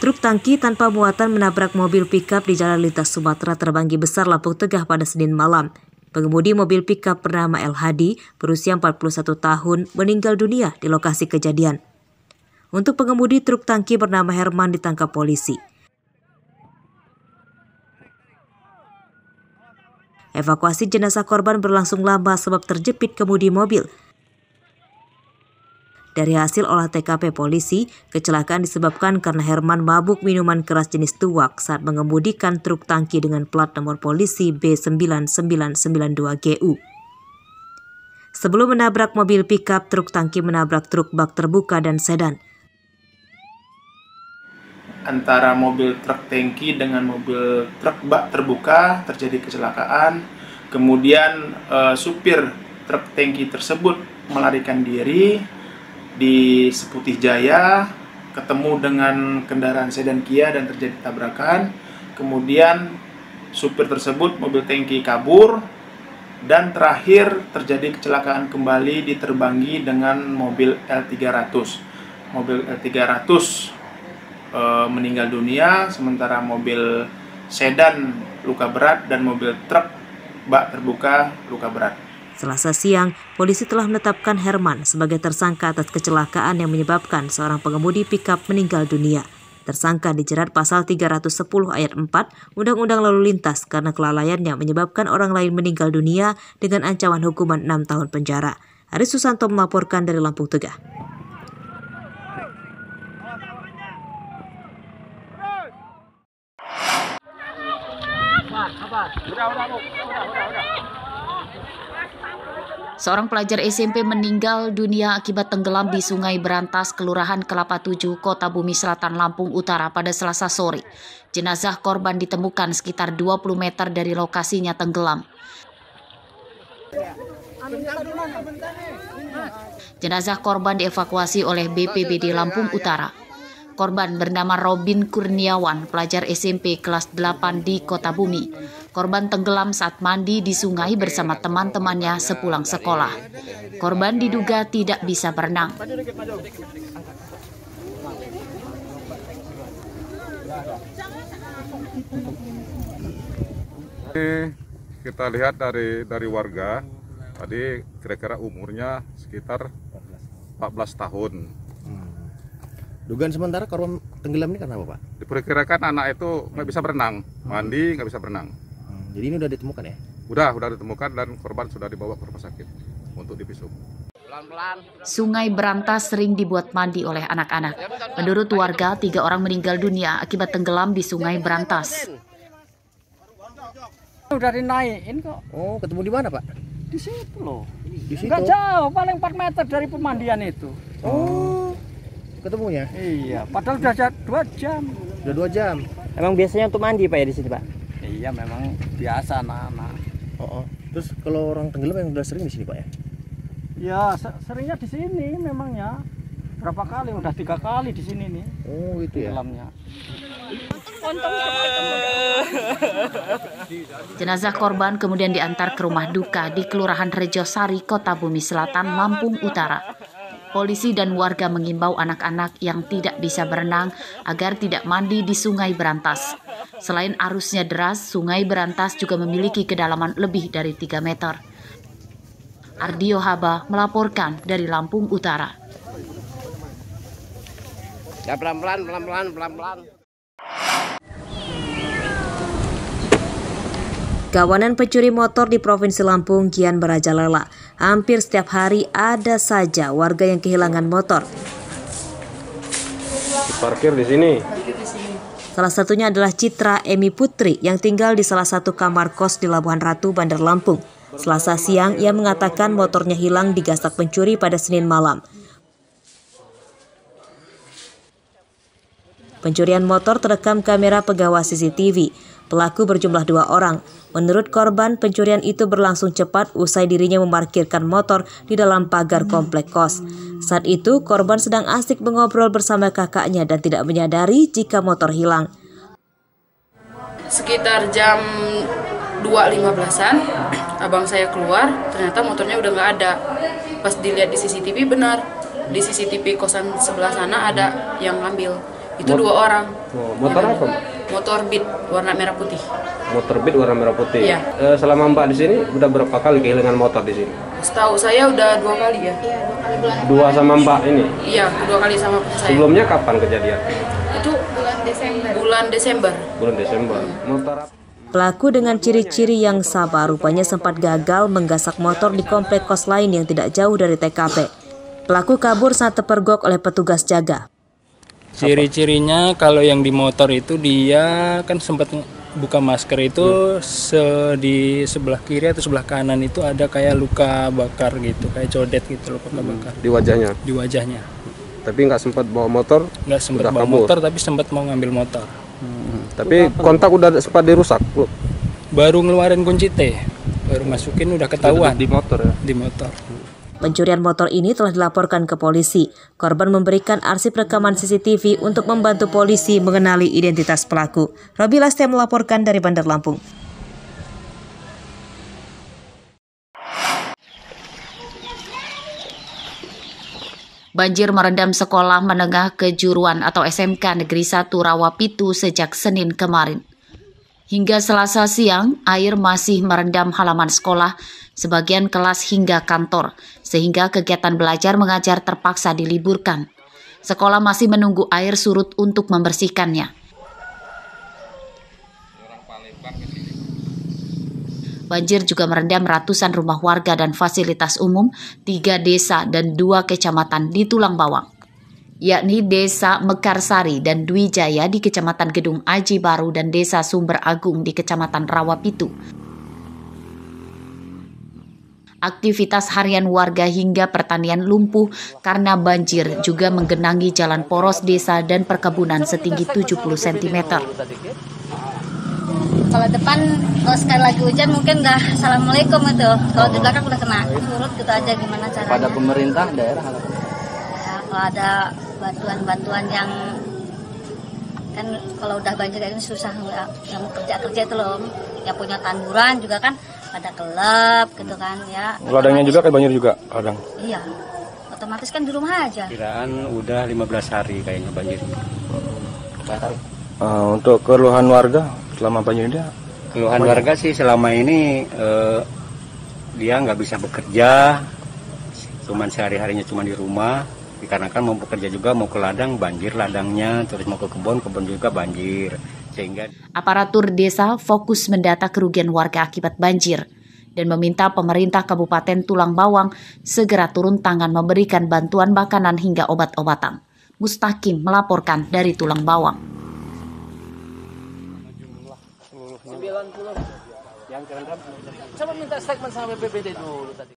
Truk tangki tanpa muatan menabrak mobil pickup di Jalan Lintas Sumatera Terbanggi Besar, Lampung Tengah pada Senin malam. Pengemudi mobil pickup bernama El Hadi, berusia 41 tahun, meninggal dunia di lokasi kejadian. Untuk pengemudi truk tangki bernama Herman ditangkap polisi. Evakuasi jenazah korban berlangsung lama sebab terjepit kemudi mobil. Dari hasil olah TKP polisi, kecelakaan disebabkan karena Herman mabuk minuman keras jenis tuak saat mengemudikan truk tangki dengan plat nomor polisi B9992GU. Sebelum menabrak mobil pickup, truk tangki menabrak truk bak terbuka dan sedan. Antara mobil truk tangki dengan mobil truk bak terbuka terjadi kecelakaan. Kemudian supir truk tangki tersebut melarikan diri di Seputih Jaya, ketemu dengan kendaraan sedan Kia dan terjadi tabrakan. Kemudian supir tersebut mobil tangki kabur, dan terakhir terjadi kecelakaan kembali di Terbanggi dengan mobil L300. Mobil L300 meninggal dunia, sementara mobil sedan luka berat dan mobil truk bak terbuka luka berat. Selasa siang, polisi telah menetapkan Herman sebagai tersangka atas kecelakaan yang menyebabkan seorang pengemudi pickup meninggal dunia. Tersangka dijerat pasal 310 ayat 4 Undang-Undang Lalu Lintas karena kelalaiannya menyebabkan orang lain meninggal dunia dengan ancaman hukuman 6 tahun penjara. Aris Susanto melaporkan dari Lampung Tengah. Seorang pelajar SMP meninggal dunia akibat tenggelam di Sungai Berantas, Kelurahan Kelapa 7, Kota Bumi Selatan, Lampung Utara pada Selasa sore. Jenazah korban ditemukan sekitar 20 meter dari lokasinya tenggelam. Jenazah korban dievakuasi oleh BPBD Lampung Utara. Korban bernama Robin Kurniawan, pelajar SMP kelas 8 di Kota Bumi. Korban tenggelam saat mandi di sungai bersama teman-temannya sepulang sekolah. Korban diduga tidak bisa berenang. Kita lihat dari warga, tadi kira-kira umurnya sekitar 14 tahun. Dugaan sementara korban tenggelam ini karena apa, Pak? Diperkirakan anak itu nggak bisa berenang, mandi nggak bisa berenang. Jadi ini udah ditemukan ya? Udah ditemukan dan korban sudah dibawa ke rumah sakit untuk divisum. Sungai Berantas sering dibuat mandi oleh anak-anak. Menurut warga, 3 orang meninggal dunia akibat tenggelam di Sungai Berantas. Udah dinaikin kok. Oh, ketemu di mana, Pak? Di situ loh. Di situ? Nggak jauh, paling 4 meter dari pemandian itu. Oh, ketemunya? Iya, padahal udah 2 jam. Udah 2 jam. Emang biasanya untuk mandi, Pak, ya di sini, Pak? Iya, memang biasa anak-anak. Oh. Terus kalau orang tenggelam yang udah sering di sini, Pak ya? Ya, seringnya di sini memangnya. Berapa kali? Udah 3 kali di sini nih. Oh, gitu ya. Tenggelamnya. Jenazah korban kemudian diantar ke rumah duka di Kelurahan Rejosari, Kota Bumi Selatan, Lampung Utara. Polisi dan warga mengimbau anak-anak yang tidak bisa berenang agar tidak mandi di Sungai Berantas. Selain arusnya deras, Sungai Berantas juga memiliki kedalaman lebih dari 3 meter. Ardio Haba melaporkan dari Lampung Utara. Ya pelan-pelan. Kawanan pencuri motor di Provinsi Lampung kian merajalela. Hampir setiap hari ada saja warga yang kehilangan motor. Parkir di sini. Salah satunya adalah Citra Emi Putri yang tinggal di salah satu kamar kos di Labuhan Ratu, Bandar Lampung. Selasa siang, ia mengatakan motornya hilang digasak pencuri pada Senin malam. Pencurian motor terekam kamera pengawas CCTV. Pelaku berjumlah 2 orang. Menurut korban, pencurian itu berlangsung cepat usai dirinya memarkirkan motor di dalam pagar komplek kos. Saat itu, korban sedang asik mengobrol bersama kakaknya dan tidak menyadari jika motor hilang. Sekitar jam 2.15-an, abang saya keluar, ternyata motornya udah nggak ada. Pas dilihat di CCTV benar, di CCTV kosan sebelah sana ada yang ngambil. Itu 2 orang. Motor apa, Mbak? Motor Beat warna merah putih. Motor Beat warna merah putih. Iya. Selama Mbak di sini udah berapa kali kehilangan motor di sini? Setahu saya udah 2 kali ya. Iya, 2 kali bulan. 2 sama Mbak ini? Iya, 2 kali sama saya. Sebelumnya kapan kejadian? Itu bulan Desember. Bulan Desember. Motor apa? Pelaku dengan ciri-ciri yang sama rupanya sempat gagal menggasak motor di komplek kos lain yang tidak jauh dari TKP. Pelaku kabur saat terpergok oleh petugas jaga. Ciri-cirinya kalau yang di motor itu dia kan sempat buka masker itu di sebelah kiri atau sebelah kanan itu ada kayak luka bakar gitu, kayak codet gitu, luka bakar. Di wajahnya? Di wajahnya. Tapi nggak sempat bawa motor? Nggak sempat bawa motor, tapi sempat mau ngambil motor. Tapi kontak udah sempat dirusak? Baru ngeluarin kunci T, baru masukin udah ketahuan. Di motor ya? Di motor. Pencurian motor ini telah dilaporkan ke polisi. Korban memberikan arsip rekaman CCTV untuk membantu polisi mengenali identitas pelaku. Robi Lastia melaporkan dari Bandar Lampung. Banjir merendam sekolah menengah kejuruan atau SMK Negeri 1 Rawapitu sejak Senin kemarin. Hingga Selasa siang, air masih merendam halaman sekolah, sebagian kelas hingga kantor, sehingga kegiatan belajar mengajar terpaksa diliburkan. Sekolah masih menunggu air surut untuk membersihkannya. Banjir juga merendam ratusan rumah warga dan fasilitas umum 3 desa dan 2 kecamatan di Tulang Bawang, yakni Desa Mekarsari dan Dwi Jaya di Kecamatan Gedung Aji Baru dan Desa Sumber Agung di Kecamatan Rawapitu. Aktivitas harian warga hingga pertanian lumpuh karena banjir juga menggenangi jalan poros desa dan perkebunan setinggi 70 cm. Kalau depan, kalau sekali lagi hujan mungkin udah assalamualaikum itu. Kalau di belakang udah kena surut gitu aja, gimana caranya. Pada pemerintah daerah apa? Ya, kalau ada bantuan-bantuan yang kan kalau udah banjir ini susah yang kerja itu loh, yang punya tanduran juga kan pada kelep gitu kan ya. Ladangnya juga kayak banjir juga ladang? Iya, otomatis kan di rumah aja. Kiraan udah 15 hari kayaknya banjir. Untuk keluhan warga selama banjir ini? Keluhan warga sih selama ini dia nggak bisa bekerja, cuman sehari-harinya cuma di rumah. Dikarenakan mau bekerja juga mau ke ladang banjir ladangnya, terus mau ke kebun juga banjir, sehingga aparatur desa fokus mendata kerugian warga akibat banjir dan meminta pemerintah Kabupaten Tulang Bawang segera turun tangan memberikan bantuan makanan hingga obat-obatan. Mustaqim melaporkan dari Tulang Bawang. 90 yang coba minta segmen sama BPBD dulu tadi.